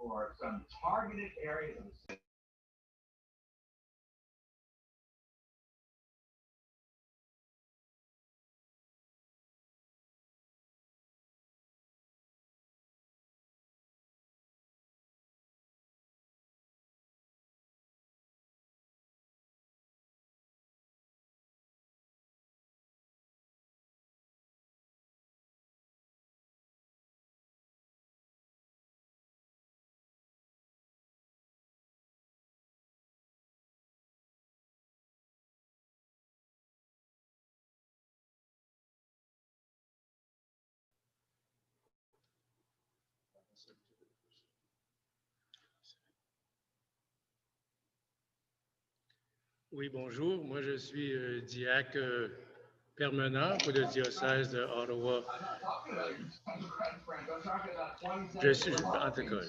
for some targeted areas of the city. Oui, bonjour. Moi, je suis diacre permanent pour le diocèse de Ottawa. En tout cas,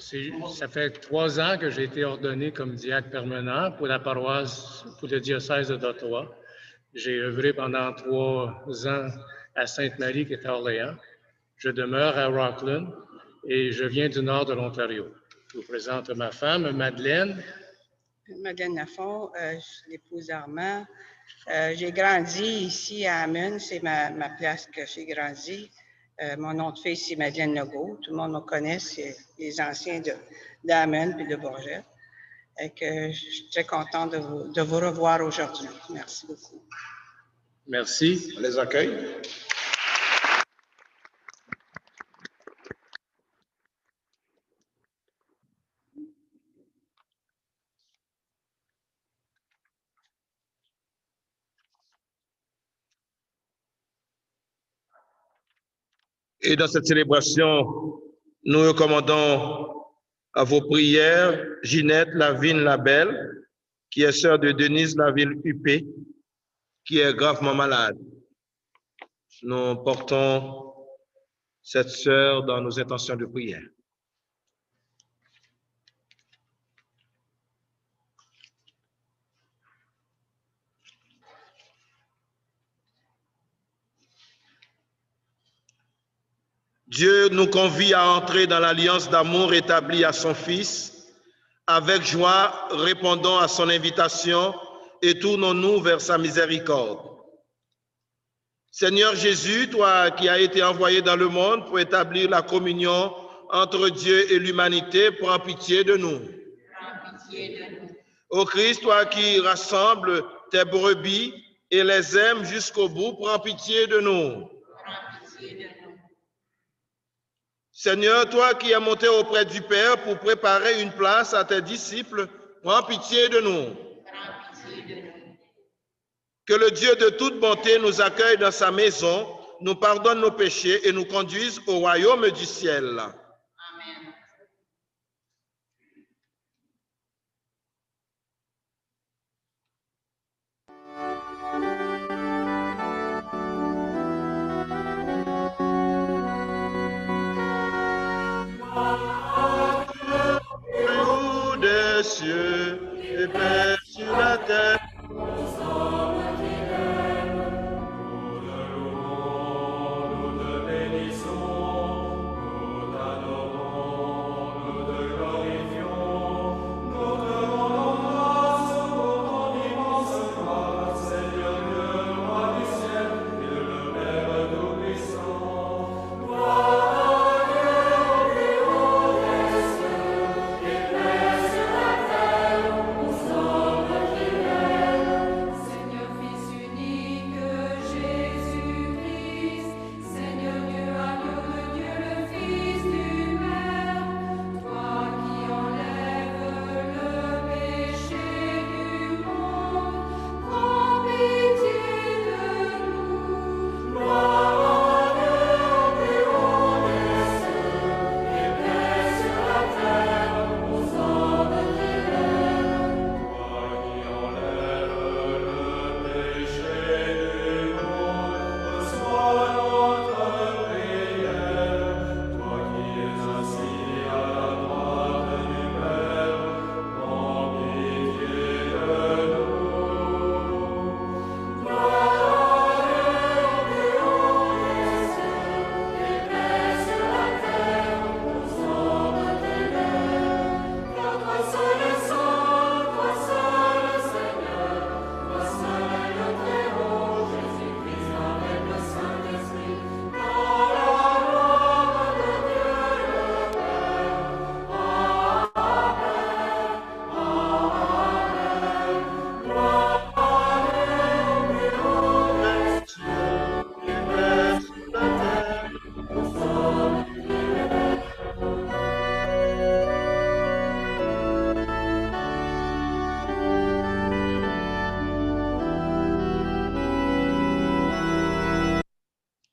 ça fait 3 ans que j'ai été ordonné comme diacre permanent pour la paroisse, pour le diocèse d'Ottawa. J'ai œuvré pendant 3 ans à Sainte-Marie, qui est à Orléans. Je demeure à Rockland et je viens du nord de l'Ontario. Je vous présente ma femme, Madeleine. Madeleine Lafont, je suis l'épouse d'Armand. J'ai grandi ici à Hammond, c'est ma place que j'ai grandi. Mon nom de fille, c'est Madeleine Legault. Tout le monde me connaît, c'est les anciens d'Hammond puis de Bourget. Je suis très contente de vous revoir aujourd'hui. Merci beaucoup. Merci. On les accueille. Et dans cette célébration, nous recommandons à vos prières Ginette Lavigne-Labelle, qui est sœur de Denise Laville-Huppé, qui est gravement malade. Nous portons cette sœur dans nos intentions de prière. Dieu nous convie à entrer dans l'alliance d'amour établie à son Fils. Avec joie, répondons à son invitation et tournons-nous vers sa miséricorde. Seigneur Jésus, toi qui as été envoyé dans le monde pour établir la communion entre Dieu et l'humanité, prends pitié de nous. Ô Christ, toi qui rassembles tes brebis et les aimes jusqu'au bout, prends pitié de nous. Seigneur, toi qui es monté auprès du Père pour préparer une place à tes disciples, prends pitié de nous. Que le Dieu de toute bonté nous accueille dans sa maison, nous pardonne nos péchés et nous conduise au royaume du ciel. Amen. Des cieux et paix sur la terre. Amen.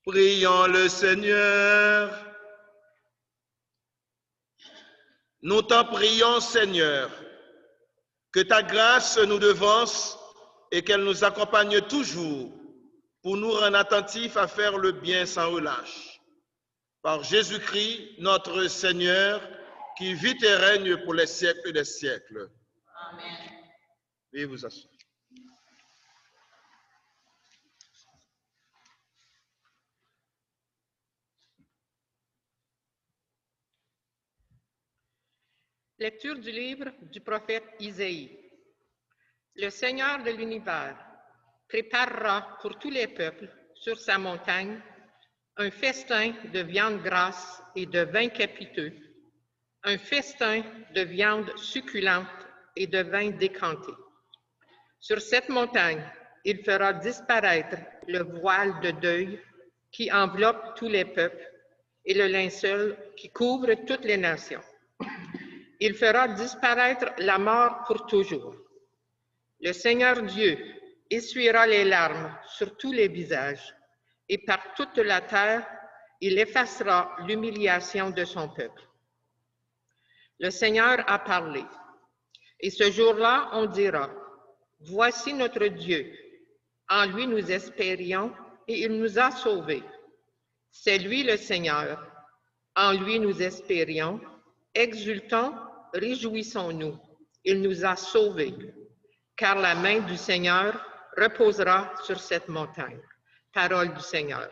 Prions le Seigneur. Nous t'en prions, Seigneur, que ta grâce nous devance et qu'elle nous accompagne toujours pour nous rendre attentifs à faire le bien sans relâche. Par Jésus-Christ, notre Seigneur, qui vit et règne pour les siècles des siècles. Amen. Veuillez vous asseoir. Lecture du livre du prophète Isaïe. Le Seigneur de l'univers préparera pour tous les peuples sur sa montagne un festin de viande grasse et de vin capiteux, un festin de viande succulente et de vin décanté. Sur cette montagne, il fera disparaître le voile de deuil qui enveloppe tous les peuples et le linceul qui couvre toutes les nations. Il fera disparaître la mort pour toujours. Le Seigneur Dieu essuiera les larmes sur tous les visages, et par toute la terre, il effacera l'humiliation de son peuple. Le Seigneur a parlé, et ce jour-là, on dira, « Voici notre Dieu. En lui nous espérions, et il nous a sauvés. C'est lui le Seigneur. En lui nous espérions. Exultons, réjouissons-nous. Il nous a sauvés. Car la main du Seigneur reposera sur cette montagne. » Parole du Seigneur.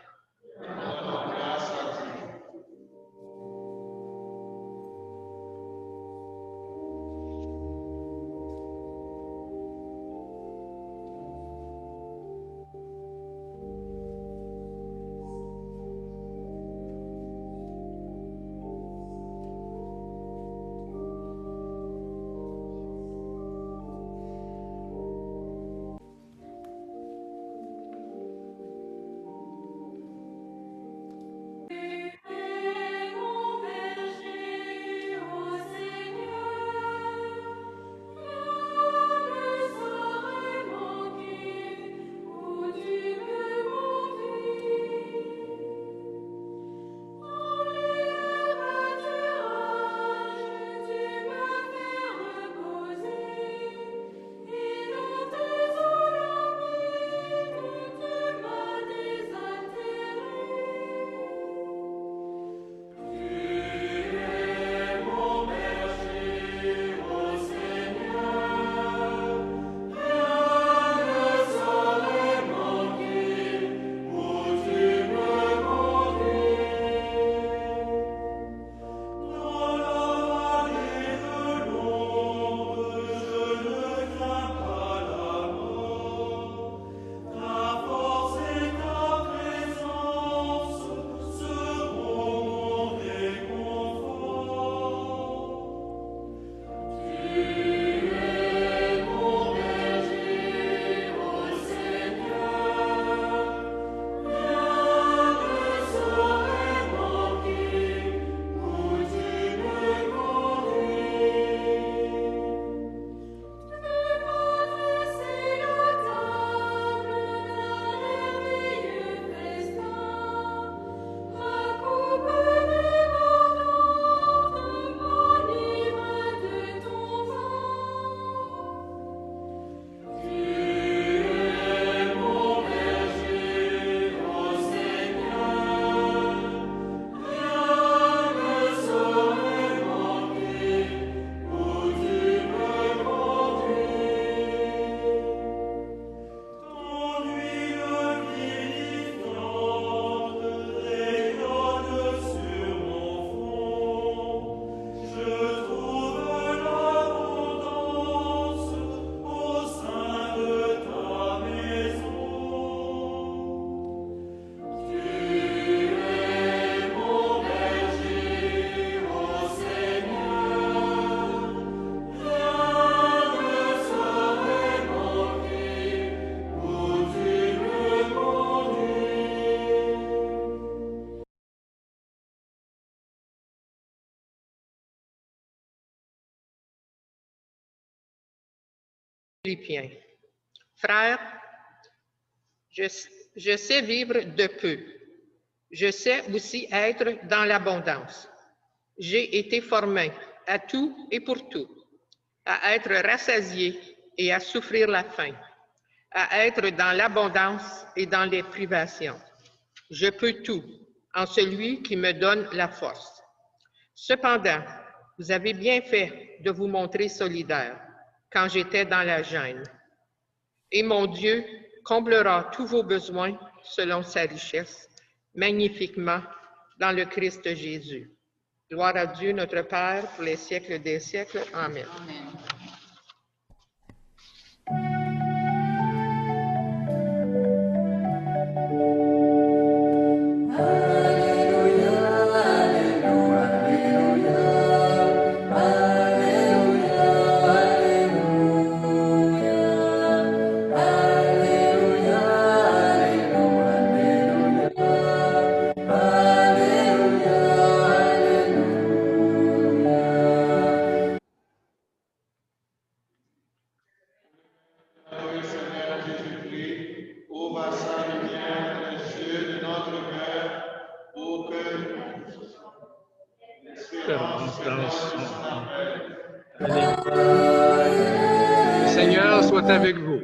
Philippiens. Frères, je sais vivre de peu, Je sais aussi être dans l'abondance. J'ai été formé à tout et pour tout, à être rassasié et à souffrir la faim, à être dans l'abondance et dans les privations. Je peux tout en celui qui me donne la force. Cependant, vous avez bien fait de vous montrer solidaire quand j'étais dans la gêne. Et mon Dieu comblera tous vos besoins selon sa richesse, magnifiquement dans le Christ Jésus. Gloire à Dieu notre Père pour les siècles des siècles. Amen. Le Seigneur soit avec vous.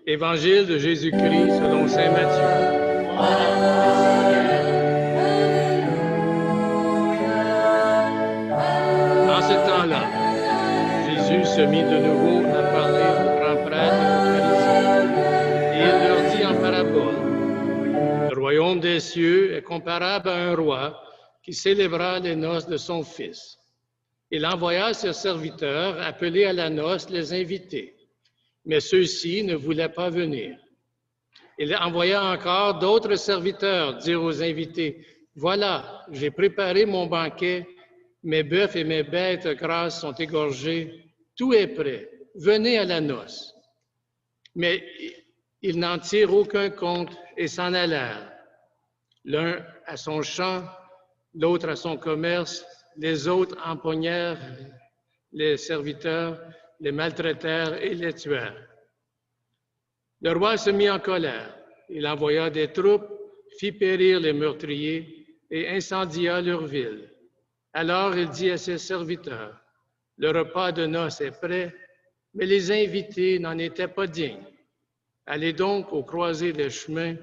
Évangile de Jésus-Christ selon saint Matthieu. En ce temps-là, Jésus se mit de nouveau à parler aux grands prêtres et aux pharisiens, et il leur dit en parabole: Le royaume des cieux est comparable à un roi qui célébra les noces de son fils. Il envoya ses serviteurs appeler à la noce les invités, mais ceux-ci ne voulaient pas venir. Il envoya encore d'autres serviteurs dire aux invités: Voilà, j'ai préparé mon banquet, mes bœufs et mes bêtes grasses sont égorgés, tout est prêt, venez à la noce. Mais ils n'en tirent aucun compte et s'en allèrent, l'un à son champ, l'autre à son commerce, les autres empoignèrent les serviteurs, les maltraitèrent et les tuèrent. Le roi se mit en colère. Il envoya des troupes, fit périr les meurtriers et incendia leur ville. Alors il dit à ses serviteurs: Le repas de noces est prêt, mais les invités n'en étaient pas dignes. Allez donc aux croisées des chemins,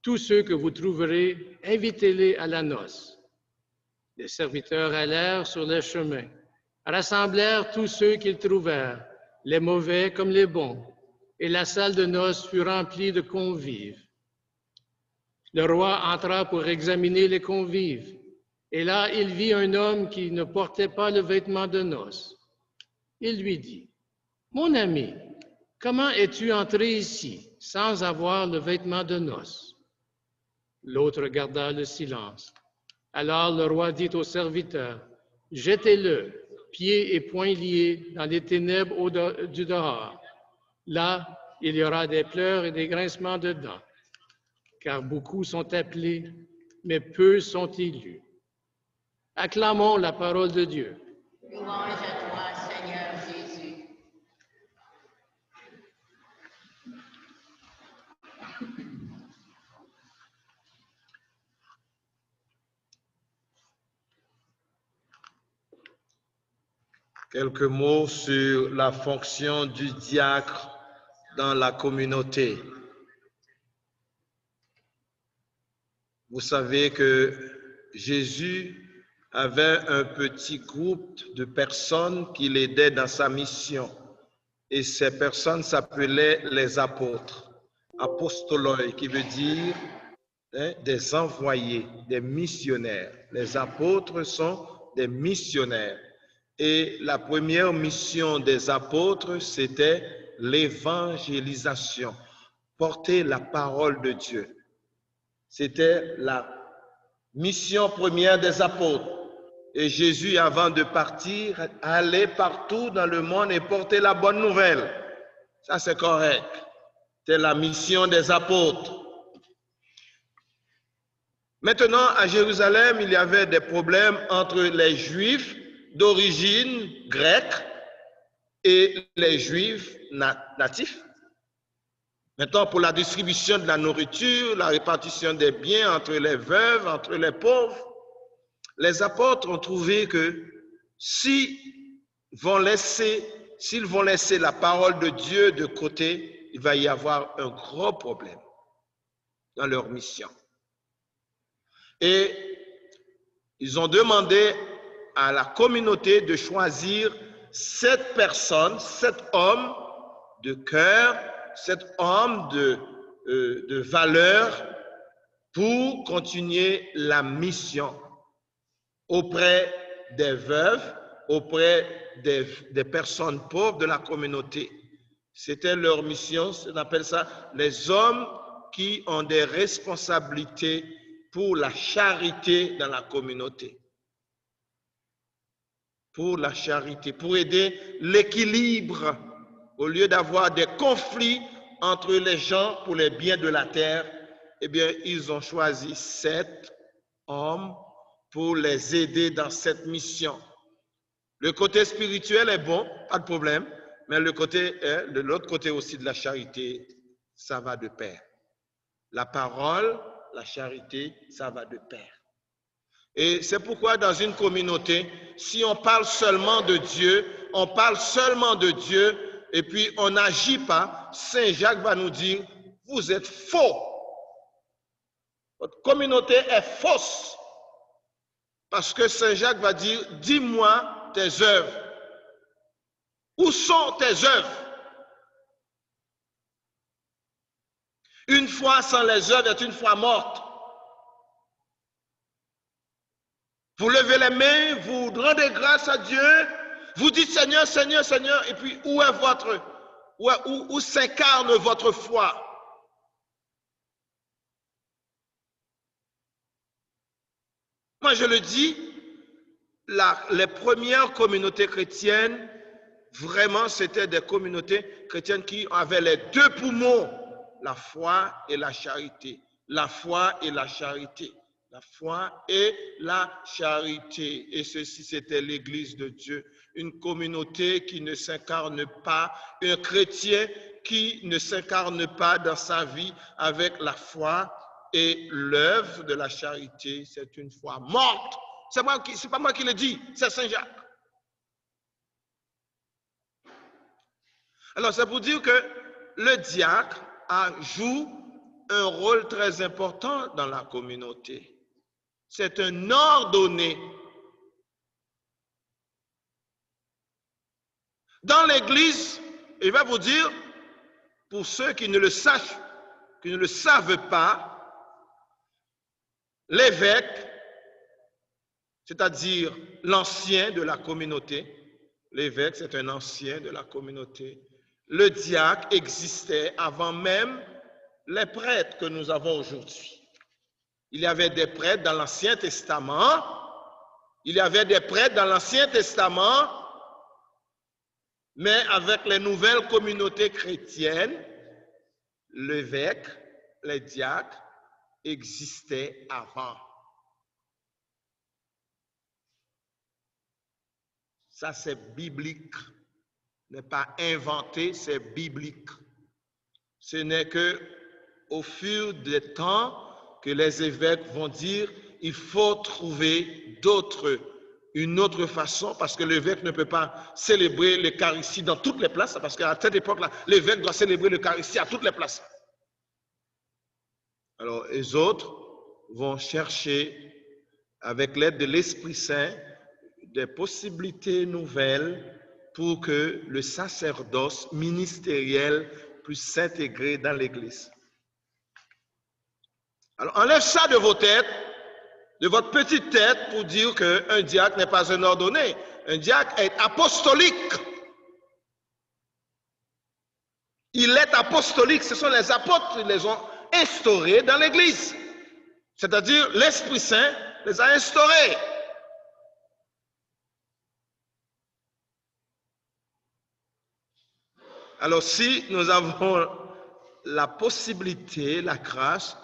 tous ceux que vous trouverez, invitez-les à la noce. Les serviteurs allèrent sur les chemins, rassemblèrent tous ceux qu'ils trouvèrent, les mauvais comme les bons, et la salle de noces fut remplie de convives. Le roi entra pour examiner les convives, et là il vit un homme qui ne portait pas le vêtement de noces. Il lui dit: Mon ami, comment es-tu entré ici sans avoir le vêtement de noces? L'autre garda le silence. Alors le roi dit aux serviteurs: Jetez-le, pieds et poings liés, dans les ténèbres du dehors. Là, il y aura des pleurs et des grincements de dents, car beaucoup sont appelés, mais peu sont élus. Acclamons la parole de Dieu. Louange à toi, Seigneur Jésus. Quelques mots sur la fonction du diacre dans la communauté. Vous savez que Jésus avait un petit groupe de personnes qui l'aidaient dans sa mission. Et ces personnes s'appelaient les apôtres. Apostoloi, qui veut dire des envoyés, des missionnaires. Les apôtres sont des missionnaires. Et la première mission des apôtres, c'était l'évangélisation, porter la parole de Dieu. C'était la mission première des apôtres. Et Jésus, avant de partir, allait partout dans le monde et porter la bonne nouvelle. Ça, c'est correct. C'est la mission des apôtres. Maintenant, à Jérusalem, il y avait des problèmes entre les Juifs d'origine grecque et les Juifs natifs. Maintenant, pour la distribution de la nourriture, la répartition des biens entre les veuves, entre les pauvres, les apôtres ont trouvé que s'ils vont laisser la parole de Dieu de côté, il va y avoir un gros problème dans leur mission. Et ils ont demandé à la communauté de choisir 7 personnes, 7 hommes de cœur, 7 hommes de valeur pour continuer la mission auprès des veuves, auprès des personnes pauvres de la communauté. C'était leur mission, on appelle ça les hommes qui ont des responsabilités pour la charité dans la communauté. Pour la charité, pour aider l'équilibre, au lieu d'avoir des conflits entre les gens pour les biens de la terre, eh bien, ils ont choisi 7 hommes pour les aider dans cette mission. Le côté spirituel est bon, pas de problème, mais de l'autre côté aussi de la charité, ça va de pair. La parole, la charité, ça va de pair. Et c'est pourquoi dans une communauté, si on parle seulement de Dieu, on parle seulement de Dieu, et puis on n'agit pas, Saint Jacques va nous dire, vous êtes faux. Votre communauté est fausse. Parce que Saint Jacques va dire, dis-moi tes œuvres. Où sont tes œuvres? Une foi sans les œuvres est une foi morte. Vous levez les mains, vous rendez grâce à Dieu, vous dites Seigneur, Seigneur, Seigneur, et puis où s'incarne votre foi? Moi, je le dis, les premières communautés chrétiennes, vraiment, c'était des communautés chrétiennes qui avaient les 2 poumons, la foi et la charité. La foi et la charité. La foi et la charité. Et ceci, c'était l'Église de Dieu. Une communauté qui ne s'incarne pas, un chrétien qui ne s'incarne pas dans sa vie avec la foi et l'œuvre de la charité. C'est une foi morte. C'est pas moi qui le dis, c'est Saint Jacques. Alors, c'est pour dire que le diacre joue un rôle très important dans la communauté. C'est un ordonné. Dans l'Église, il va vous dire, pour ceux qui ne le savent pas, l'évêque, c'est-à-dire l'ancien de la communauté, l'évêque, c'est un ancien de la communauté. Le diacre existait avant même les prêtres que nous avons aujourd'hui. Il y avait des prêtres dans l'Ancien Testament. Mais avec les nouvelles communautés chrétiennes, l'évêque, les diacres existaient avant. Ça, c'est biblique. Ce n'est pas inventé, c'est biblique. Ce n'est qu'au fur des temps que les évêques vont dire il faut trouver une autre façon, parce que l'évêque ne peut pas célébrer l'Eucharistie dans toutes les places, parce qu'à cette époque-là, l'évêque doit célébrer l'Eucharistie à toutes les places. Alors, les autres vont chercher, avec l'aide de l'Esprit Saint, des possibilités nouvelles pour que le sacerdoce ministériel puisse s'intégrer dans l'Église. Alors, enlève ça de vos têtes, de votre petite tête, pour dire qu'un diacre n'est pas un ordonné. Un diacre est apostolique. Il est apostolique. Ce sont les apôtres qui les ont instaurés dans l'Église. C'est-à-dire, l'Esprit Saint les a instaurés. Alors, si nous avons la possibilité, la grâce,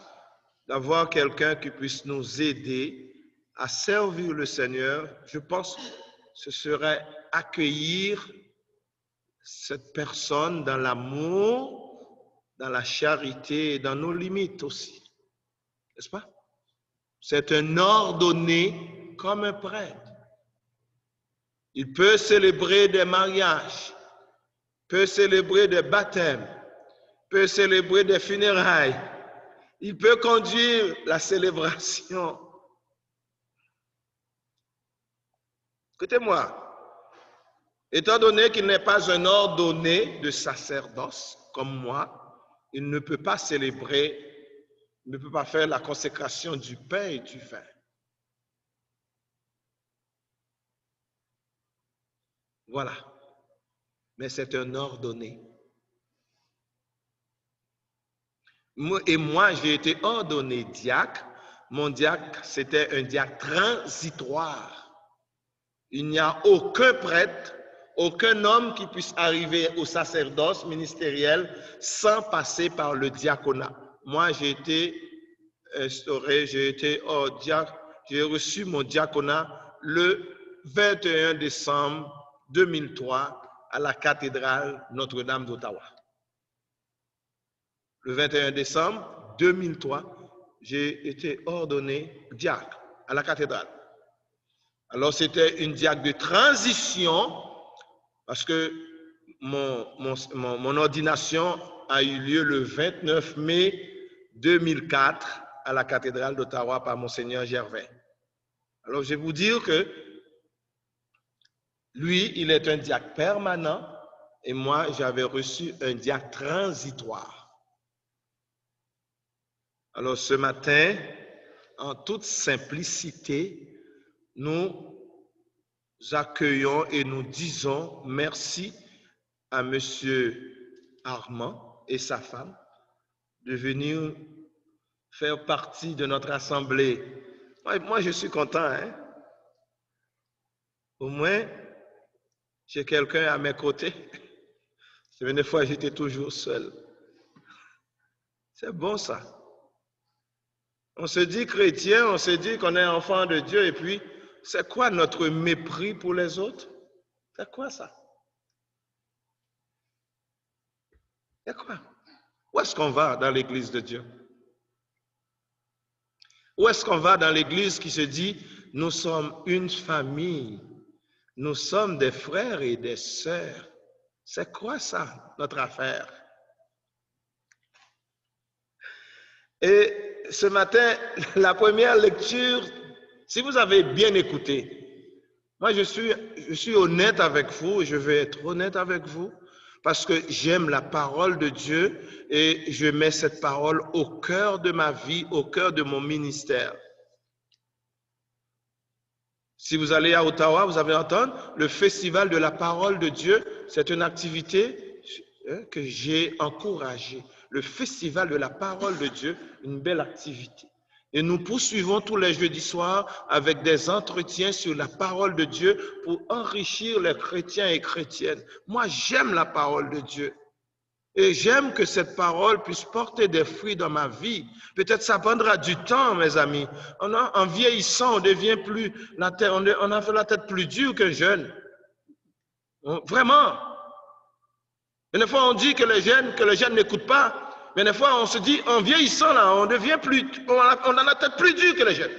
d'avoir quelqu'un qui puisse nous aider à servir le Seigneur, je pense que ce serait accueillir cette personne dans l'amour dans la charité et dans nos limites aussi. N'est-ce pas? C'est un ordonné comme un prêtre. Il peut célébrer des mariages, peut célébrer des baptêmes, peut célébrer des funérailles. Il peut conduire la célébration. Écoutez-moi, étant donné qu'il n'est pas un ordonné de sacerdoce comme moi, il ne peut pas célébrer, il ne peut pas faire la consécration du pain et du vin. Voilà. Mais c'est un ordonné. Et moi, j'ai été ordonné diacre. Mon diacre, c'était un diacre transitoire. Il n'y a aucun prêtre, aucun homme qui puisse arriver au sacerdoce ministériel sans passer par le diaconat. Moi, j'ai été instauré, j'ai reçu mon diaconat le 21 décembre 2003 à la cathédrale Notre-Dame d'Ottawa. Le 21 décembre 2003, j'ai été ordonné diacre à la cathédrale. Alors, c'était une diacre de transition parce que mon ordination a eu lieu le 29 mai 2004 à la cathédrale d'Ottawa par Monseigneur Gervais. Alors, je vais vous dire que lui, il est un diacre permanent et moi, j'avais reçu un diacre transitoire. Alors, ce matin, en toute simplicité, nous accueillons et nous disons merci à M. Armand et sa femme de venir faire partie de notre assemblée. Moi, je suis content, hein? Au moins, j'ai quelqu'un à mes côtés. Des fois, j'étais toujours seul. C'est bon, ça. On se dit chrétien, on se dit qu'on est enfant de Dieu, et puis, c'est quoi notre mépris pour les autres? C'est quoi ça? C'est quoi? Où est-ce qu'on va dans l'église de Dieu? Où est-ce qu'on va dans l'église qui se dit, nous sommes une famille, nous sommes des frères et des sœurs? C'est quoi ça, notre affaire? Et ce matin, la première lecture, si vous avez bien écouté, moi je suis honnête avec vous, je vais être honnête avec vous, parce que j'aime la parole de Dieu et je mets cette parole au cœur de ma vie, au cœur de mon ministère. Si vous allez à Ottawa, vous allez entendre le Festival de la parole de Dieu, c'est une activité que j'ai encouragée. Le Festival de la parole de Dieu, une belle activité. Et nous poursuivons tous les jeudis soirs avec des entretiens sur la parole de Dieu pour enrichir les chrétiens et chrétiennes. Moi, j'aime la parole de Dieu. Et j'aime que cette parole puisse porter des fruits dans ma vie. Peut-être ça prendra du temps, mes amis. En vieillissant, on devient plus, on a fait la tête plus dure qu'un jeune. Vraiment. Et des fois, on dit que les jeunes n'écoutent pas. Mais des fois, on se dit, en vieillissant, là, on devient plus, on a la tête plus dure que les jeunes.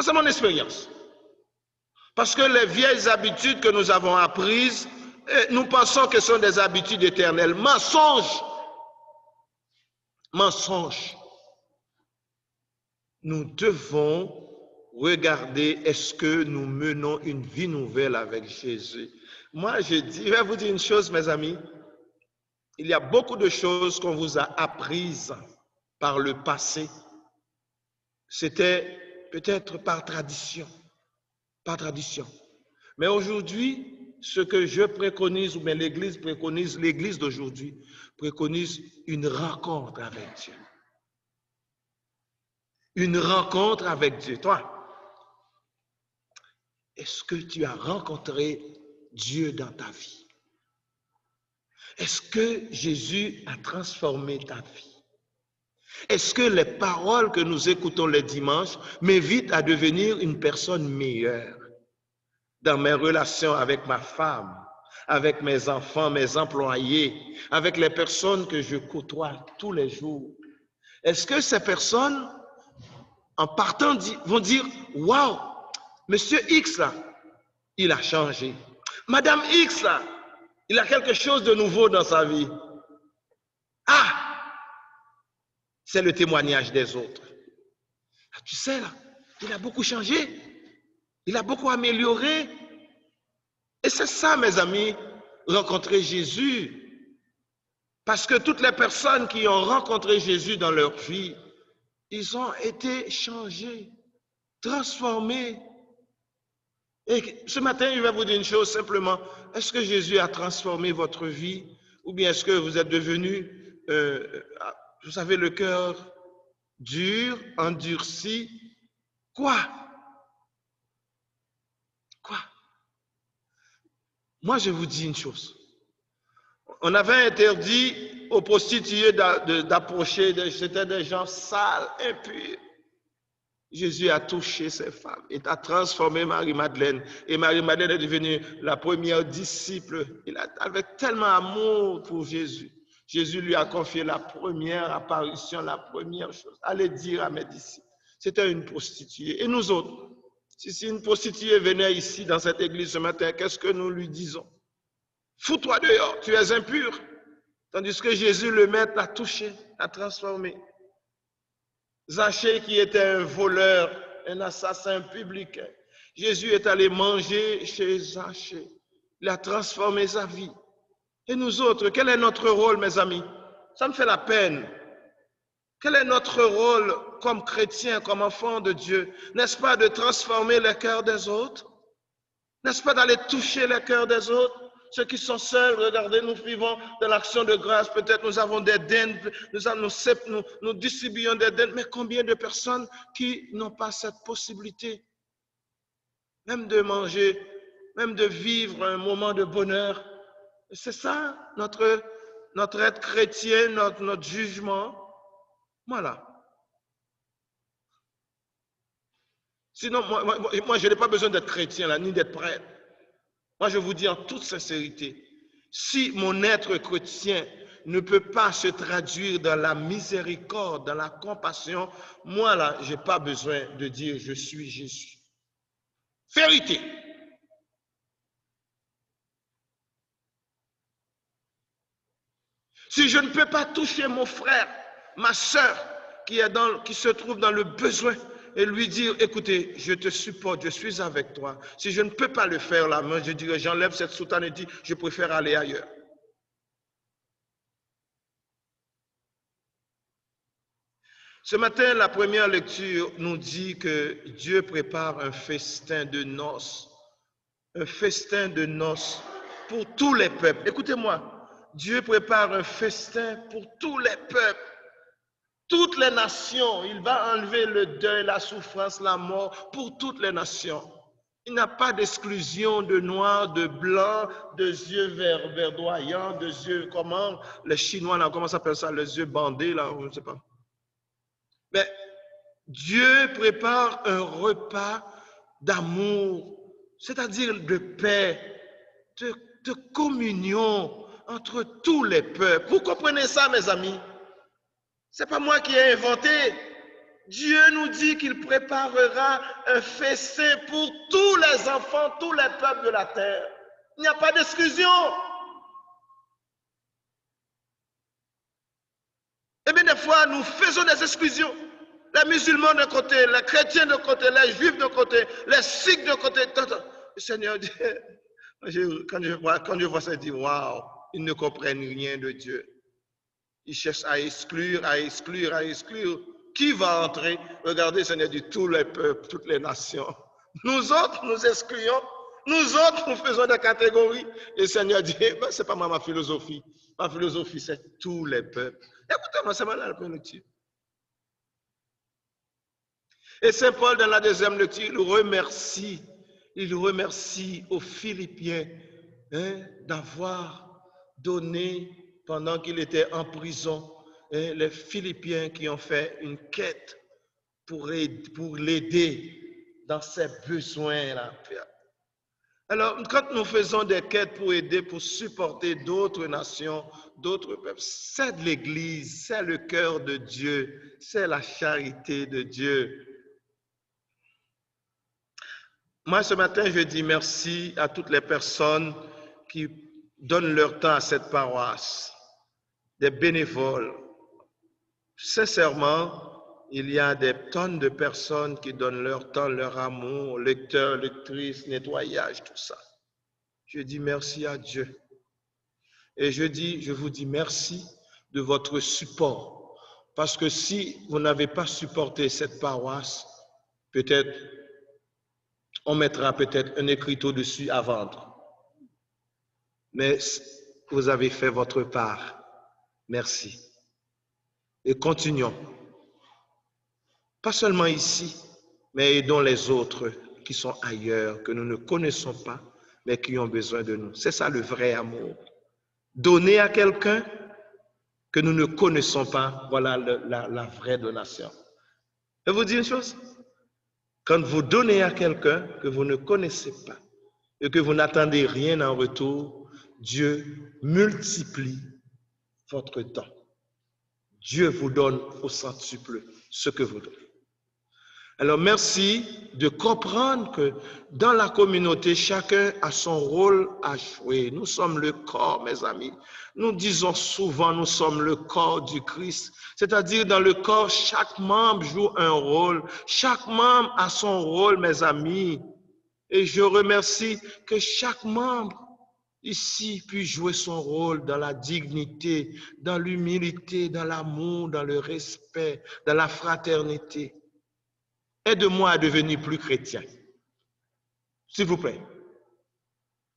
C'est mon expérience. Parce que les vieilles habitudes que nous avons apprises, nous pensons que ce sont des habitudes éternelles. Mensonge. Mensonge. Nous devons regarder, est-ce que nous menons une vie nouvelle avec Jésus? Moi, je vais vous dire une chose, mes amis. Il y a beaucoup de choses qu'on vous a apprises par le passé. C'était peut-être par tradition. Par tradition. Mais aujourd'hui, ce que je préconise, ou bien l'Église préconise, l'Église d'aujourd'hui préconise une rencontre avec Dieu. Une rencontre avec Dieu. Toi, est-ce que tu as rencontré Dieu dans ta vie? Est-ce que Jésus a transformé ta vie? Est-ce que les paroles que nous écoutons les dimanches m'invitent à devenir une personne meilleure dans mes relations avec ma femme, avec mes enfants, mes employés, avec les personnes que je côtoie tous les jours, est-ce que ces personnes, en partant, vont dire, waouh, monsieur X là, il a changé. Madame X là, il a quelque chose de nouveau dans sa vie. Ah, c'est le témoignage des autres. Ah, tu sais là, il a beaucoup changé, il a beaucoup amélioré. Et c'est ça, mes amis, rencontrer Jésus. Parce que toutes les personnes qui ont rencontré Jésus dans leur vie, ils ont été changés, transformés. Et ce matin, je vais vous dire une chose simplement. Est-ce que Jésus a transformé votre vie? Ou bien est-ce que vous êtes devenu, vous savez, le cœur dur, endurci? Quoi? Quoi? Moi, je vous dis une chose. On avait interdit aux prostituées d'approcher, c'était des gens sales, impurs. Jésus a touché ces femmes et a transformé Marie-Madeleine. Et Marie-Madeleine est devenue la première disciple. Il avait tellement d'amour pour Jésus. Jésus lui a confié la première apparition, la première chose. Allez dire à mes disciples. C'était une prostituée. Et nous autres, si une prostituée venait ici dans cette église ce matin, qu'est-ce que nous lui disons? Fous-toi dehors, tu es impur. Tandis que Jésus le maître l'a touché, l'a transformé. Zachée qui était un voleur, un assassin public. Jésus est allé manger chez Zachée. Il a transformé sa vie. Et nous autres, quel est notre rôle, mes amis? Ça me fait la peine. Quel est notre rôle comme chrétiens, comme enfants de Dieu? N'est-ce pas de transformer les cœurs des autres? N'est-ce pas d'aller toucher les cœurs des autres? Ceux qui sont seuls, regardez, nous vivons de l'action de grâce. Peut-être nous avons des dîmes, nous distribuons des dîmes. Mais combien de personnes qui n'ont pas cette possibilité? Même de manger, même de vivre un moment de bonheur. C'est ça, notre être chrétien, notre jugement. Voilà. Sinon, moi je n'ai pas besoin d'être chrétien, là, ni d'être prêtre. Moi, je vous dis en toute sincérité, si mon être chrétien ne peut pas se traduire dans la miséricorde, dans la compassion, moi, là, je n'ai pas besoin de dire je suis Jésus. Vérité. Si je ne peux pas toucher mon frère, ma soeur, qui se trouve dans le besoin, et lui dire, écoutez, je te supporte, je suis avec toi. Si je ne peux pas le faire là, moi, je dirais, j'enlève cette soutane et dis, je préfère aller ailleurs. Ce matin, la première lecture nous dit que Dieu prépare un festin de noces pour tous les peuples. Écoutez-moi, Dieu prépare un festin pour tous les peuples. Toutes les nations, il va enlever le deuil, la souffrance, la mort pour toutes les nations. Il n'y a pas d'exclusion de noirs, de blancs, de yeux verdoyants, de yeux, comment, les Chinois, là, comment ça s'appelle ça, les yeux bandés, là, je ne sais pas. Mais Dieu prépare un repas d'amour, c'est-à-dire de paix, de communion entre tous les peuples. Vous comprenez ça, mes amis? Ce n'est pas moi qui ai inventé. Dieu nous dit qu'il préparera un festin pour tous les enfants, tous les peuples de la terre. Il n'y a pas d'exclusion. Et bien des fois, nous faisons des exclusions. Les musulmans d'un côté, les chrétiens d'un côté, les juifs d'un côté, les sikhs d'un côté. Le Seigneur dit, quand je vois ça, je dis, waouh, ils ne comprennent rien de Dieu. Ils cherchent à exclure. Qui va entrer? Regardez, le Seigneur dit, tous les peuples, toutes les nations. Nous autres, nous excluons. Nous autres, nous faisons des catégories. Et le Seigneur dit, ben, ce n'est pas ma philosophie. Ma philosophie, c'est tous les peuples. Écoutez-moi, c'est malin la première lecture. Et Saint Paul, dans la deuxième lecture, il remercie aux Philippiens d'avoir donné, pendant qu'il était en prison, les Philippiens qui ont fait une quête pour l'aider dans ses besoins. Là. Alors, quand nous faisons des quêtes pour aider, pour supporter d'autres nations, d'autres peuples, c'est de l'Église, c'est le cœur de Dieu, c'est la charité de Dieu. Moi, ce matin, je dis merci à toutes les personnes qui donnent leur temps à cette paroisse, des bénévoles. Sincèrement, il y a des tonnes de personnes qui donnent leur temps, leur amour, lecteurs, lectrices, nettoyage, tout ça. Je dis merci à Dieu. Et je vous dis merci de votre support. Parce que si vous n'avez pas supporté cette paroisse, peut-être, on mettra peut-être un écriteau dessus à vendre. Mais vous avez fait votre part. Merci. Et continuons. Pas seulement ici, mais aidons les autres qui sont ailleurs, que nous ne connaissons pas, mais qui ont besoin de nous. C'est ça le vrai amour. Donner à quelqu'un que nous ne connaissons pas, voilà la vraie donation. Je vous dis une chose, quand vous donnez à quelqu'un que vous ne connaissez pas et que vous n'attendez rien en retour, Dieu multiplie votre don. Dieu vous donne au centuple ce que vous donnez. Alors, merci de comprendre que dans la communauté, chacun a son rôle à jouer. Nous sommes le corps, mes amis. Nous disons souvent, nous sommes le corps du Christ. C'est-à-dire, dans le corps, chaque membre joue un rôle. Chaque membre a son rôle, mes amis. Et je remercie que chaque membre ici puisse jouer son rôle dans la dignité, dans l'humilité, dans l'amour, dans le respect, dans la fraternité. Aide-moi à devenir plus chrétien. S'il vous plaît.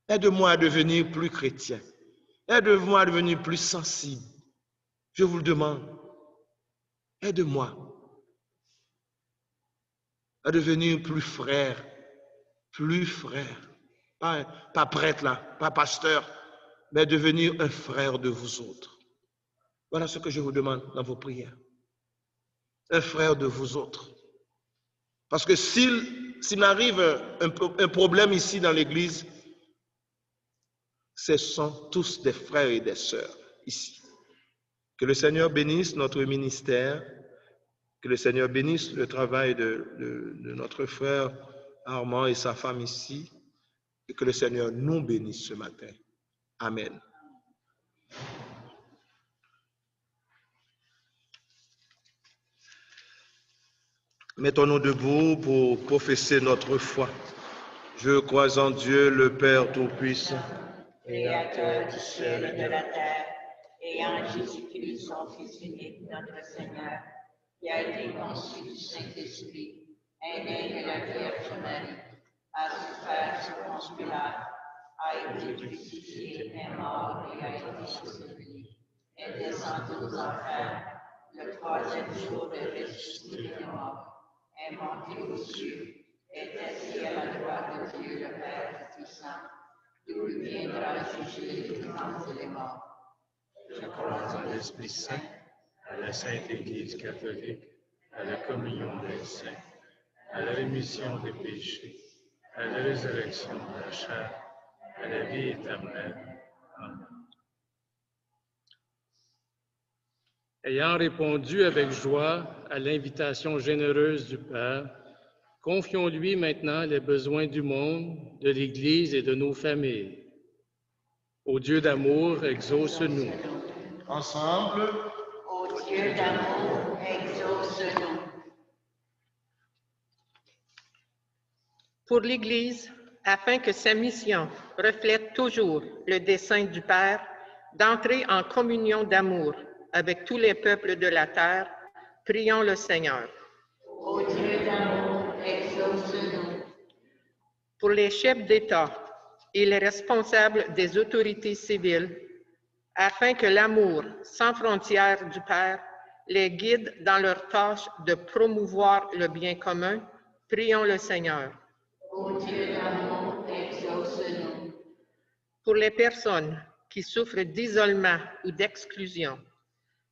Aide-moi à devenir plus chrétien. Aide-moi à devenir plus sensible. Je vous le demande. Aide-moi à devenir plus frère. Plus frère. Pas prêtre là, pas pasteur, mais devenir un frère de vous autres. Voilà ce que je vous demande dans vos prières. Un frère de vous autres. Parce que s'il m'arrive un problème ici dans l'église, ce sont tous des frères et des sœurs ici. Que le Seigneur bénisse notre ministère, que le Seigneur bénisse le travail de notre frère Armand et sa femme ici, et que le Seigneur nous bénisse ce matin. Amen. Mettons-nous debout pour professer notre foi. Je crois en Dieu, le Père Tout-Puissant, Créateur du ciel et de la terre, et en Jésus-Christ, son Fils unique, notre Seigneur, qui a été conçu du Saint-Esprit, né de la Vierge Marie, a souffert sous Ponce Pilate, a été crucifié, est mort et a été enseveli, est descendu aux enfers, le troisième jour est ressuscité des morts, est monté aux cieux, est assis à la droite de Dieu le Père Tout-Puissant, d'où il viendra juger les vivants et les morts. Je crois en l'Esprit Saint, à la Sainte Église catholique, à la communion des saints, à la rémission des péchés, à la résurrection de la chair, à la vie éternelle. Amen. Ayant répondu avec joie à l'invitation généreuse du Père, confions-lui maintenant les besoins du monde, de l'Église et de nos familles. Ô Dieu d'amour, exauce-nous. Ensemble, Ô Dieu d'amour, exauce-nous. Pour l'Église, afin que sa mission reflète toujours le dessein du Père d'entrer en communion d'amour avec tous les peuples de la terre, prions le Seigneur. Ô Dieu d'amour, exauce-nous. Pour les chefs d'État et les responsables des autorités civiles, afin que l'amour sans frontières du Père les guide dans leur tâche de promouvoir le bien commun, prions le Seigneur. Ô Dieu d'amour, exauce-nous. Pour les personnes qui souffrent d'isolement ou d'exclusion,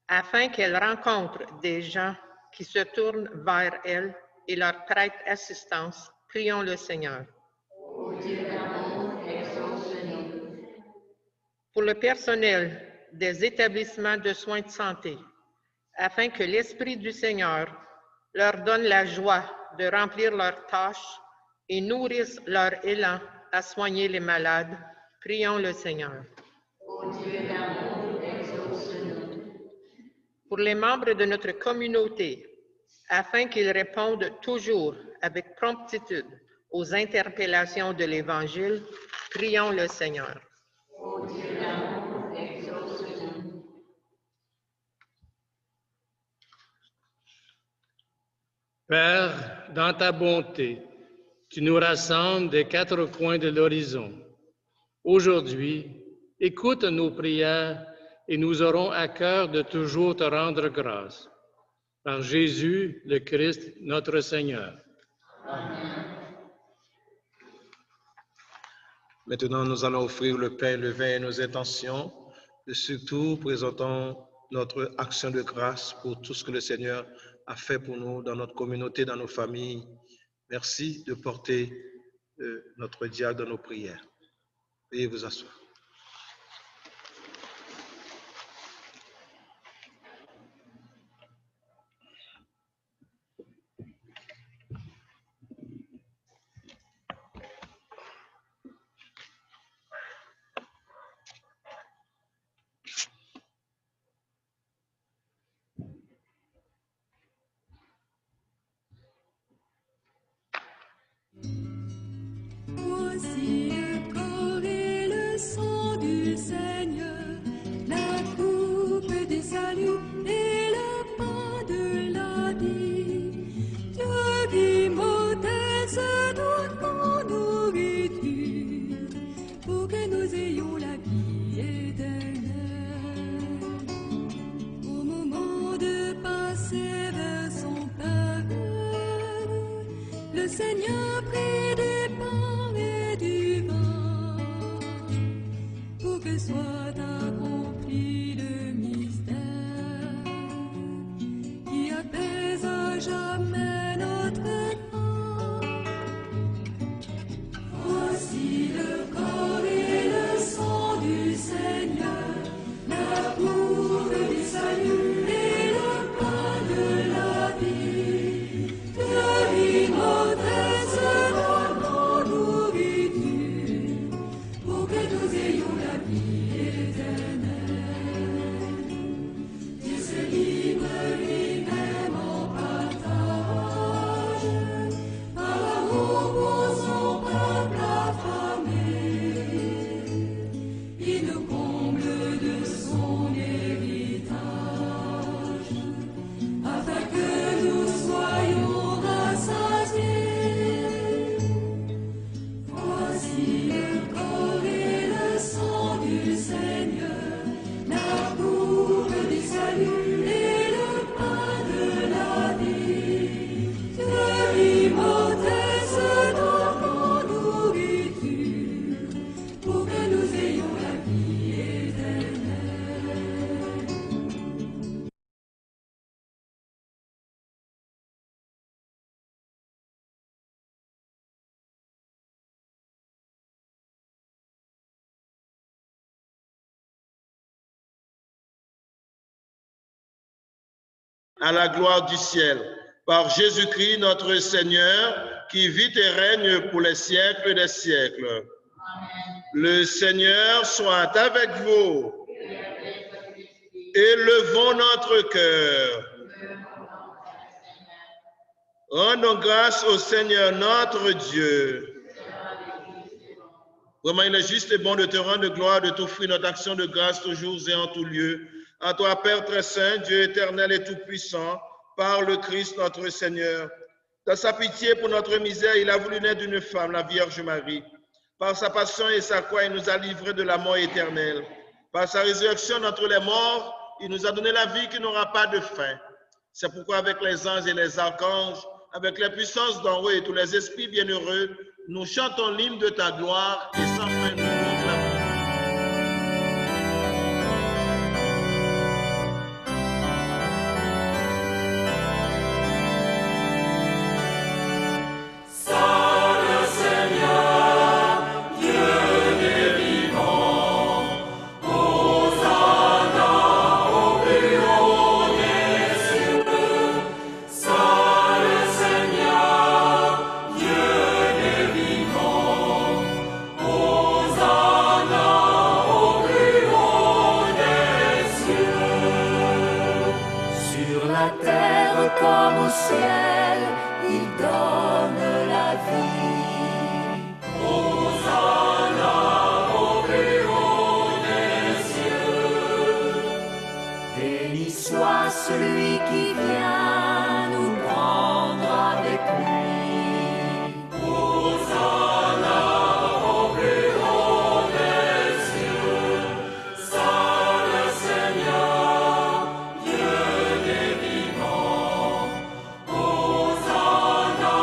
afin qu'elles rencontrent des gens qui se tournent vers elles et leur prêtent assistance, prions le Seigneur. Ô Dieu d'amour, pour le personnel des établissements de soins de santé, afin que l'Esprit du Seigneur leur donne la joie de remplir leurs tâches et nourrisse leur élan à soigner les malades. Prions le Seigneur. Ô Dieu d'amour, exauce-nous. Pour les membres de notre communauté, afin qu'ils répondent toujours avec promptitude aux interpellations de l'Évangile, prions le Seigneur. Ô Dieu d'amour, exauce-nous. Père, dans ta bonté, tu nous rassembles des quatre coins de l'horizon. Aujourd'hui, écoute nos prières et nous aurons à cœur de toujours te rendre grâce. Par Jésus, le Christ, notre Seigneur. Maintenant, nous allons offrir le pain, le vin et nos intentions. Et surtout, présentons notre action de grâce pour tout ce que le Seigneur a fait pour nous dans notre communauté, dans nos familles. Merci de porter notre diacre dans nos prières. Veuillez vous asseoir. Voici le corps et le sang du Seigneur, la coupe du salut et le pain de la vie. Dieu qui m'ôtait se donne en nourriture pour que nous ayons la vie éternelle. Au moment de passer vers son Père, le Seigneur prit du pain et du vin pour que soit accompli le mystère qui apaise à jamais notre faim. Voici le corps et le sang du Seigneur, la coupe du salut et le pain de la vie. Dieu immortel se donne en nourriture pour que nous ayons la vie éternelle. Dieu se livre lui-même en partage, par l'amour pour son peuple affamé. Il nous comble de son héritage, afin que nous soyons rassasiés. Voici le corps et le sang du Seigneur, la coupe du salut et le pain de la vie. Dieu immortel se donne en nourriture pour que nous ayons la vie éternelle. À la gloire du ciel, par Jésus-Christ notre Seigneur, qui vit et règne pour les siècles des siècles. Le Seigneur soit avec vous. Élevons notre cœur. Rendons grâce au Seigneur notre Dieu. Vraiment, il est juste et bon de te rendre gloire, de t'offrir notre action de grâce toujours et en tout lieu. À toi, Père très saint, Dieu éternel et tout-puissant, par le Christ notre Seigneur. Dans sa pitié pour notre misère, il a voulu naître d'une femme, la Vierge Marie. Par sa passion et sa croix, il nous a livrés de la mort éternelle. Par sa résurrection d'entre les morts, il nous a donné la vie qui n'aura pas de fin. C'est pourquoi avec les anges et les archanges, avec les puissances d'en haut et tous les esprits bienheureux, nous chantons l'hymne de ta gloire et sans fin nous proclamons. Ô la terre comme au ciel, il donne la vie. Hosanna au plus haut des cieux. Béni soit celui qui vient nous prendre avec lui. Hosanna au plus haut des cieux. Saint le Seigneur, Dieu des vivants. Hosanna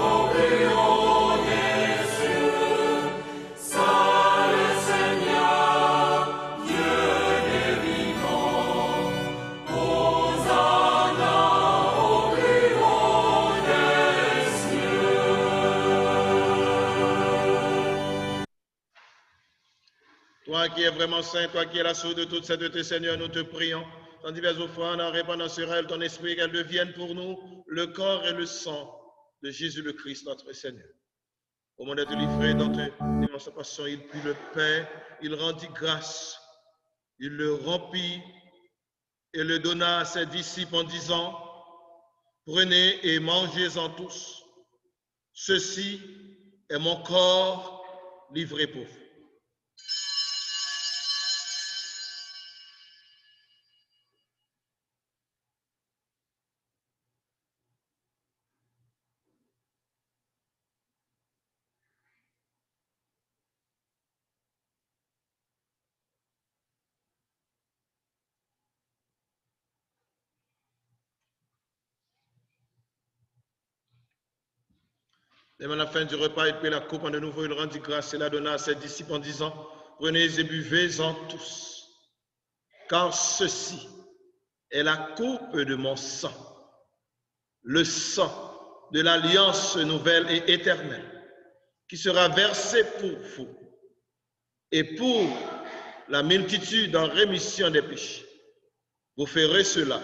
au plus haut des cieux. Saint le Seigneur, Dieu des vivants. Hosanna au plus haut des cieux. Toi qui es vraiment saint, toi qui es la source de toute sainteté, Seigneur, nous te prions. Dans diverses offrandes, en répandant sur elle ton esprit, qu'elle devienne pour nous le corps et le sang de Jésus le Christ, notre Seigneur. Au moment d'être livré dans une immense passion, il prit le pain, il rendit grâce, il le rompit et le donna à ses disciples en disant, prenez et mangez-en tous. Ceci est mon corps livré pour vous. Même à la fin du repas, il prit la coupe en de nouveau, il rendit grâce et la donna à ses disciples en disant, prenez et buvez-en tous, car ceci est la coupe de mon sang, le sang de l'alliance nouvelle et éternelle, qui sera versé pour vous et pour la multitude en rémission des péchés. Vous ferez cela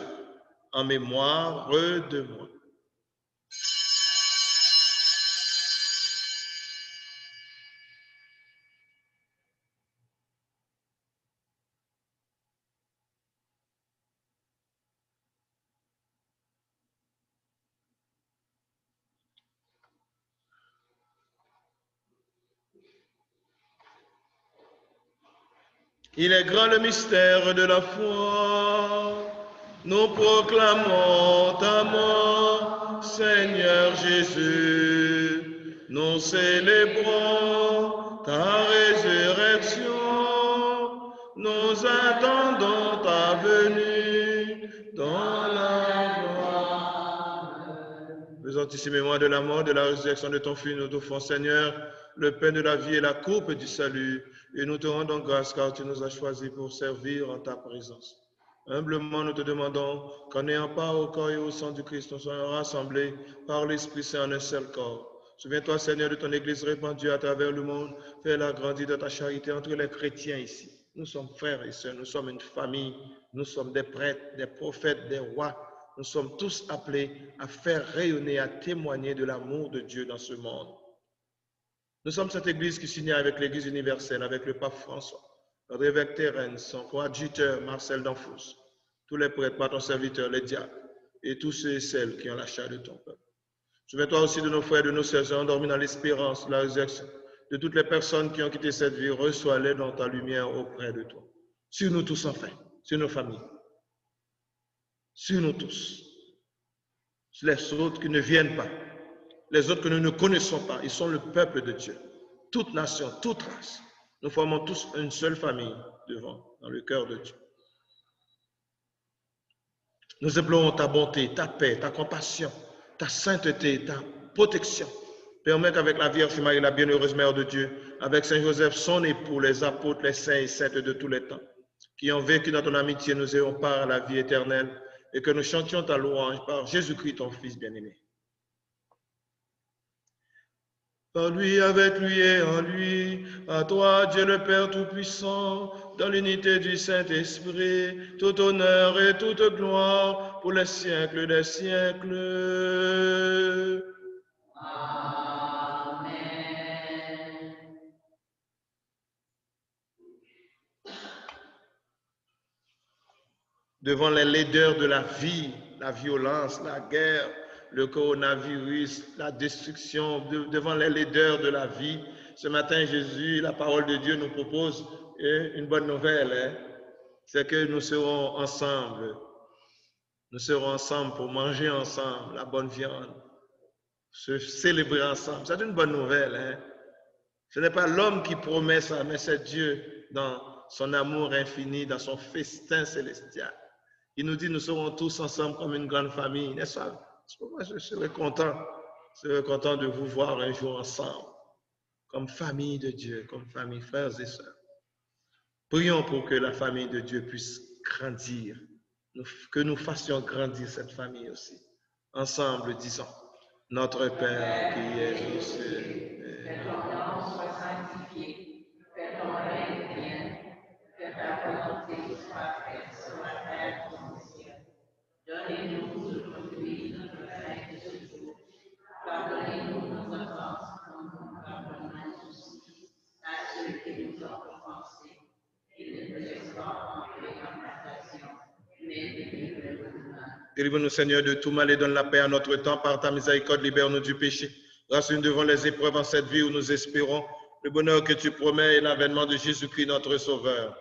en mémoire de moi. Il est grand le mystère de la foi. Nous proclamons ta mort, Seigneur Jésus. Nous célébrons ta résurrection. Nous attendons ta venue dans la gloire. Faisons ici mémoire de la mort, de la résurrection de ton Fils, nous t'offrons, Seigneur, le pain de la vie et la coupe du salut. Et nous te rendons grâce car tu nous as choisis pour servir en ta présence. Humblement, nous te demandons qu'en n'ayant pas au corps et au sang du Christ, nous soyons rassemblés par l'Esprit Saint en un seul corps. Souviens-toi, Seigneur, de ton Église répandue à travers le monde. Fais-la grandir de ta charité entre les chrétiens ici. Nous sommes frères et sœurs, nous sommes une famille, nous sommes des prêtres, des prophètes, des rois. Nous sommes tous appelés à faire rayonner, à témoigner de l'amour de Dieu dans ce monde. Nous sommes cette Église qui signe avec l'Église universelle, avec le pape François, notre évêque Thérène, son coadjuteur Marcel Danfous, tous les prêtres, par ton serviteur, les diacres, et tous ceux et celles qui ont la chair de ton peuple. Souviens-toi aussi de nos frères et de nos sœurs endormis dans l'espérance, la résurrection, de toutes les personnes qui ont quitté cette vie, reçois-les dans ta lumière auprès de toi. Sur nous tous enfin, sur nos familles, sur nous tous, sur les autres qui ne viennent pas, les autres que nous ne connaissons pas, ils sont le peuple de Dieu. Toute nation, toute race, nous formons tous une seule famille devant, dans le cœur de Dieu. Nous implorons ta bonté, ta paix, ta compassion, ta sainteté, ta protection. Permets qu'avec la Vierge Marie, la bienheureuse Mère de Dieu, avec Saint Joseph, son époux, les apôtres, les saints et saintes de tous les temps, qui ont vécu dans ton amitié, nous ayons part à la vie éternelle et que nous chantions ta louange par Jésus-Christ, ton Fils bien-aimé. Par lui, avec lui et en lui, à toi, Dieu le Père Tout-Puissant, dans l'unité du Saint-Esprit, tout honneur et toute gloire pour les siècles des siècles. Amen. Devant les laideurs de la vie, la violence, la guerre, le coronavirus, la destruction, devant les laideurs de la vie. Ce matin, Jésus, la parole de Dieu nous propose une bonne nouvelle, hein. C'est que nous serons ensemble. Nous serons ensemble pour manger ensemble la bonne viande, se célébrer ensemble. C'est une bonne nouvelle, hein. Ce n'est pas l'homme qui promet ça, mais c'est Dieu dans son amour infini, dans son festin célestial. Il nous dit, nous serons tous ensemble comme une grande famille, n'est-ce pas? Moi, je serais content de vous voir un jour ensemble, comme famille de Dieu, comme famille, frères et sœurs. Prions pour que la famille de Dieu puisse grandir, que nous fassions grandir cette famille aussi. Ensemble, disons, notre Père qui est aux cieux. Que ton nom soit sanctifié, que ton règne vienne, que ta volonté soit faite sur la terre comme au ciel. Donnez-nous aujourd'hui notre pain de ce jour. Pardonnez-nous nos offenses comme nous pardonnons aussi à ceux qui nous ont offensés. Et ne nous laisse pas entrer en tentation, mais délivre-nous du mal. Délivre-nous, Seigneur, de tout mal et donne la paix à notre temps. Par ta miséricorde, libère-nous du péché. Rassure-nous devant les épreuves en cette vie où nous espérons le bonheur que tu promets et l'avènement de Jésus-Christ, notre Sauveur.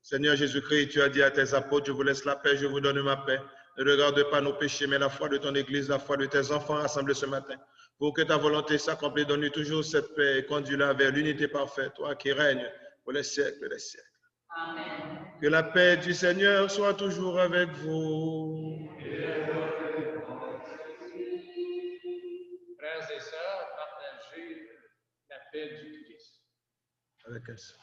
Seigneur Jésus-Christ, tu as dit à tes apôtres, je vous laisse la paix, je vous donne ma paix. Ne regarde pas nos péchés, mais la foi de ton Église, la foi de tes enfants rassemblés ce matin. Pour que ta volonté s'accomplisse, donne-nous toujours cette paix et conduis-la vers l'unité parfaite, toi qui règnes pour les siècles des siècles. Amen. Que la paix du Seigneur soit toujours avec vous. Frères et sœurs, partagez la paix du Christ. Avec un seul.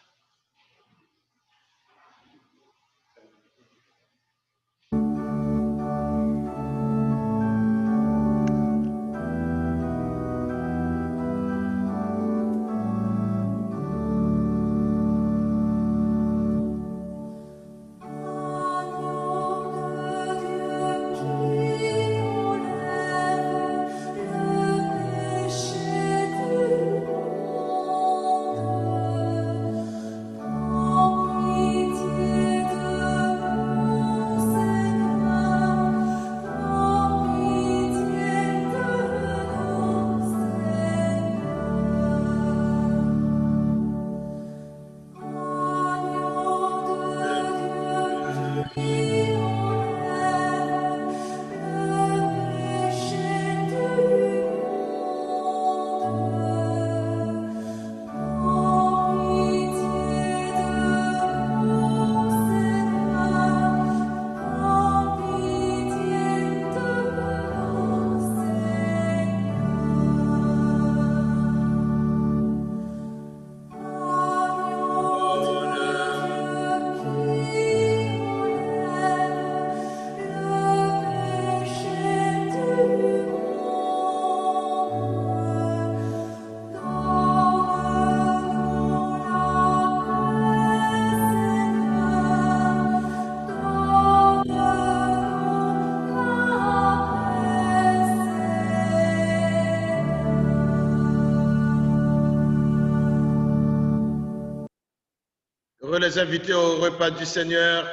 Les invités au repas du Seigneur,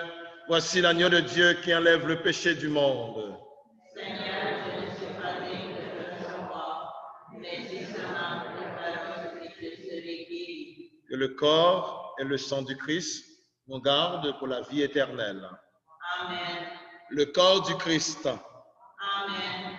voici l'agneau de Dieu qui enlève le péché du monde. Seigneur, je ne suis pas digne de te recevoir, mais si seulement une parole et je serai guéri. Que le corps et le sang du Christ nous gardent pour la vie éternelle. Amen. Le corps du Christ. Amen.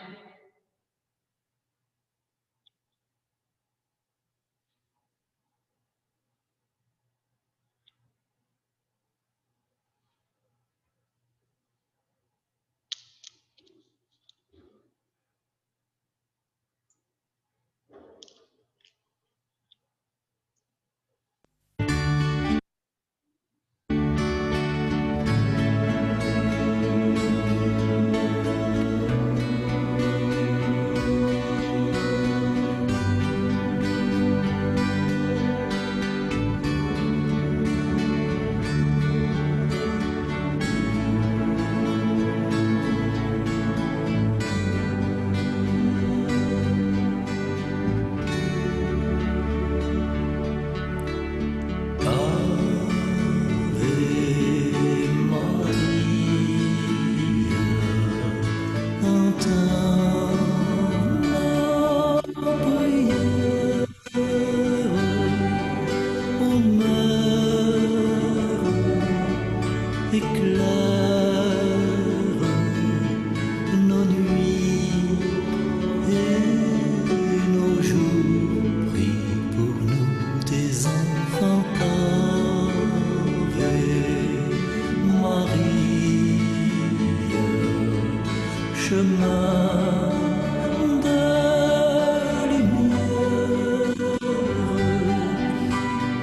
tes enfants. Ave Maria, chemin de lumière,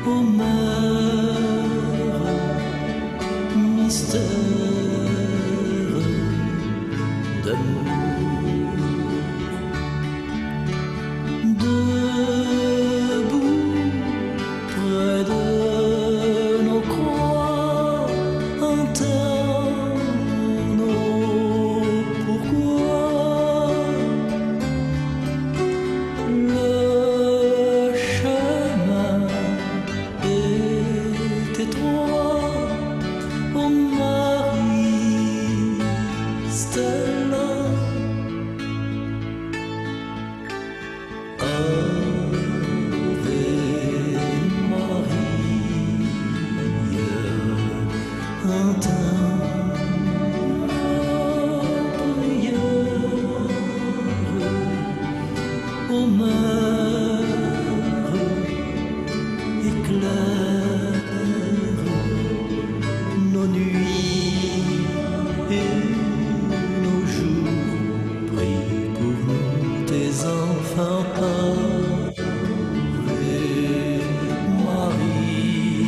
ô mère, mystère d'amour. Debout près de nos croix, entends-nous pourquoi le chemin est étroit, ô Marie Stella. Ave Maria, entends nos prières, ô mère, éclaire nos nuits et nos jours. Prie pour nous, tes enfants. Ave Maria,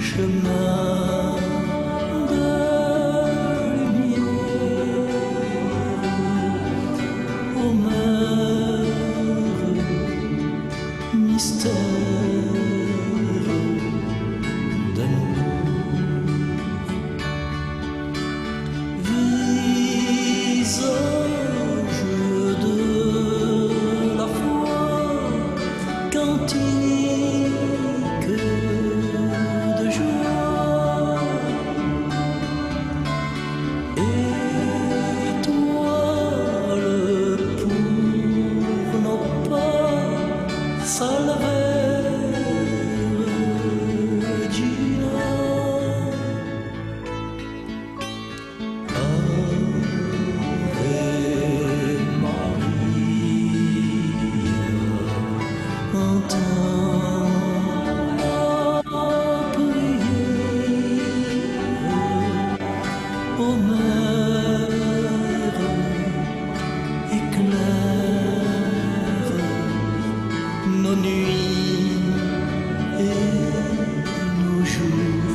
chemin de lumière, ô mère, mystère d'amour. Visage de la foi, cantique de joie, étoile pour nos pas, salve Regina. Ave Maria, entends la prière, ô mère, éclaire nos nuits et nos jours.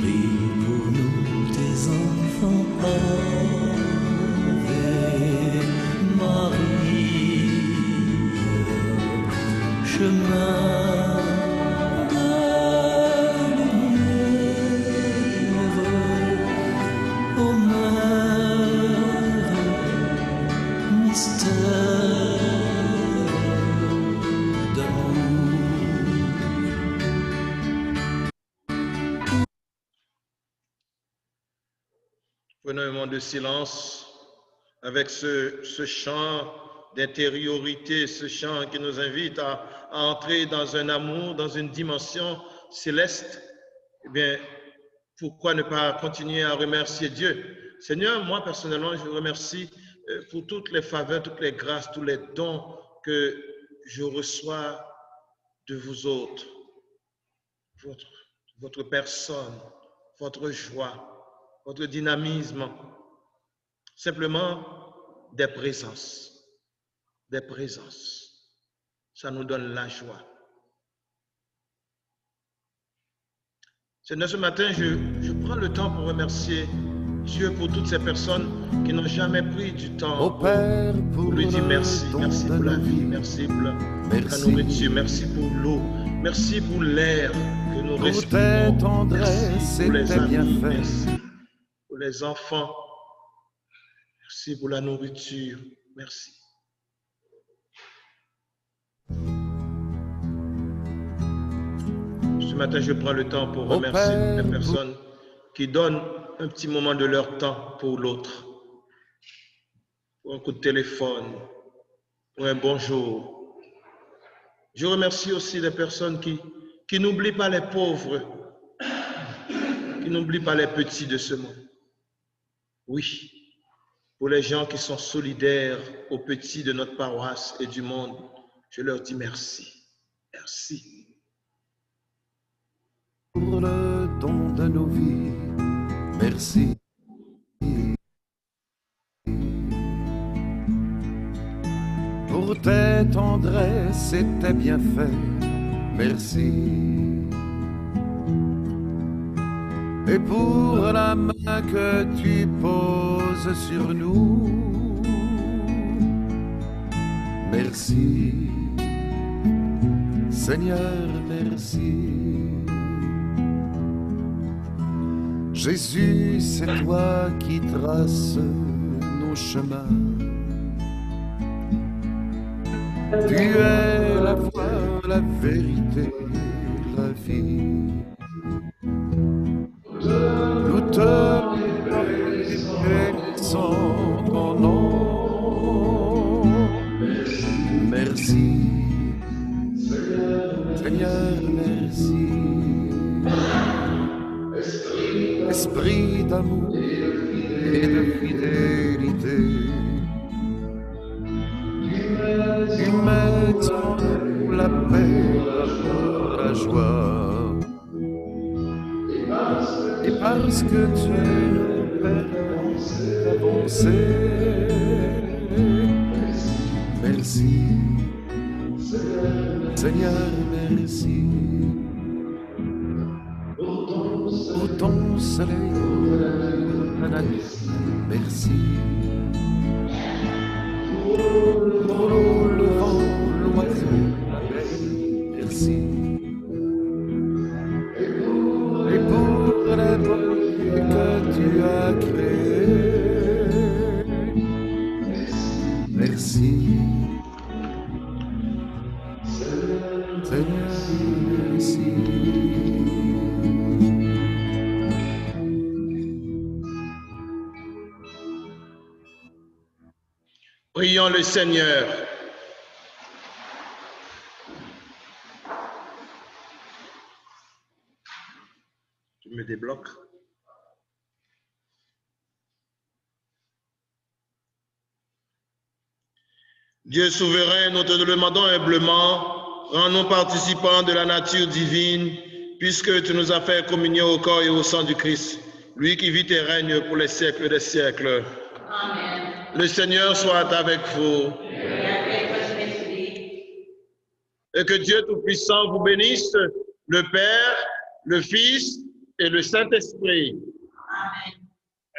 Prie pour nous, tes enfants. Ave Maria, chemin de lumière, ô mère, mystère d'amour. Prenons un moment de silence avec ce chant d'intériorité, ce chant qui nous invite à entrer dans un amour, dans une dimension céleste. Eh bien, pourquoi ne pas continuer à remercier Dieu? Seigneur, moi personnellement, je vous remercie pour toutes les faveurs, toutes les grâces, tous les dons que je reçois de vous autres. Votre personne, votre joie, votre dynamisme, simplement des présences. Des présences. Ça nous donne la joie. Seigneur, ce matin, je prends le temps pour remercier Dieu pour toutes ces personnes qui n'ont jamais pris du temps Ô Père, pour lui dire merci. le don Merci de pour la nos vie, vies. merci pour la Merci. nourriture, merci pour l'eau, merci pour l'air que nous Pour tes respirons. tendresses Merci et pour les tes amis, bienfaits. merci pour les enfants, merci pour la nourriture, merci. Ce matin, je prends le temps pour Ô remercier Père, les personnes qui donnent un petit moment de leur temps pour l'autre. Pour un coup de téléphone, pour un bonjour. Je remercie aussi les personnes qui n'oublient pas les pauvres, qui n'oublient pas les petits de ce monde. Oui, pour les gens qui sont solidaires aux petits de notre paroisse et du monde, je leur dis merci. Merci. Pour le don de nos vies, merci. Pour tes tendresses et tes bienfaits, merci. Et pour la main que tu poses sur nous, merci. Seigneur, merci. Jésus, c'est toi qui traces nos chemins. Tu es la voie, la vérité, la vie. Nous te bénissons ton nom. Merci. Seigneur, merci. Esprit d'amour et de fidélité, tu mets en nous la paix, la joie. Et parce que tu nous permets d'avancer, merci. Seigneur, merci. Pour ton soleil, la nuit, merci. Pour l'eau, le vent, l'oiseau, l'abeille, merci. Et pour les beautés que tu as créées, merci. Seigneur, merci. Prions le Seigneur. Tu me débloques. Dieu souverain, nous te demandons humblement, rends-nous participants de la nature divine, puisque tu nous as fait communier au corps et au sang du Christ, lui qui vit et règne pour les siècles des siècles. Amen. Le Seigneur soit avec vous. Et que Dieu Tout-Puissant vous bénisse, le Père, le Fils et le Saint-Esprit. Amen.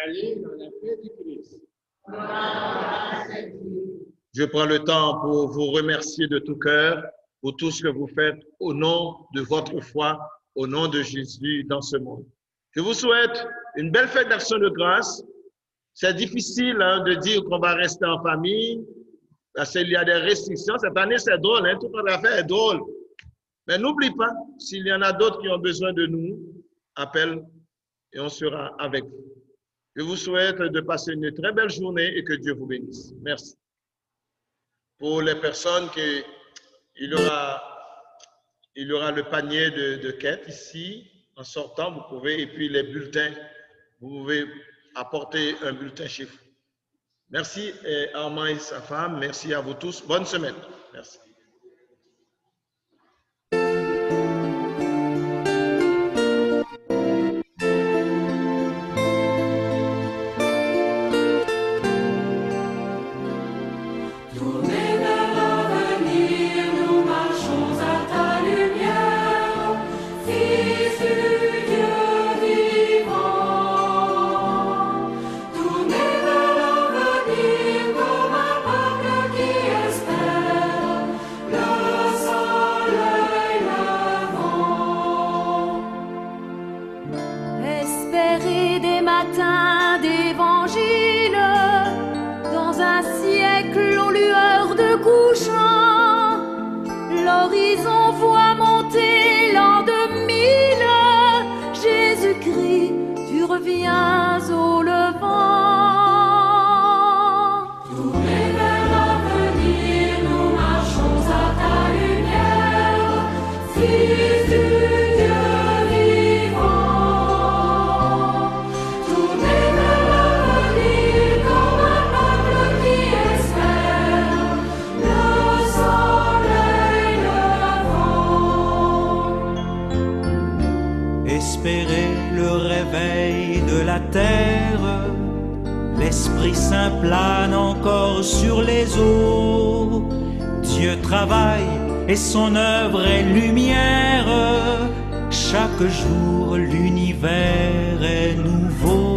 Allez dans la paix du Christ. Je prends le temps pour vous remercier de tout cœur pour tout ce que vous faites au nom de votre foi, au nom de Jésus dans ce monde. Je vous souhaite une belle fête d'Action de grâce. C'est difficile de dire qu'on va rester en famille parce qu'il y a des restrictions. Cette année, c'est drôle, tout ce qu'on a fait est drôle. Mais n'oublie pas, s'il y en a d'autres qui ont besoin de nous, appelle et on sera avec vous. Je vous souhaite de passer une très belle journée et que Dieu vous bénisse. Merci. Pour les personnes il y aura le panier de quêtes ici. En sortant, vous pouvez, et puis les bulletins, vous pouvez apporter un bulletin chez vous. Merci Armand et sa femme. Merci à vous tous. Bonne semaine. Merci. Tournez vers l'avenir, nous marchons à ta lumière, Fils du Dieu vivant. Tournez vers l'avenir comme un peuple qui espère le soleil levant. Espérer des matins d'évangile dans un siècle aux lueurs de couchant, l'horizon voit monter l'an 2000. Jésus-Christ, tu reviens au levant. Tournez vers l'avenir, nous marchons à ta lumière, Fils du Dieu vivant. Tournez vers l'avenir comme un peuple qui espère le soleil levant. la terre, l'Esprit Saint plane encore sur les eaux. Dieu travaille et son œuvre est lumière. Chaque jour l'univers est nouveau.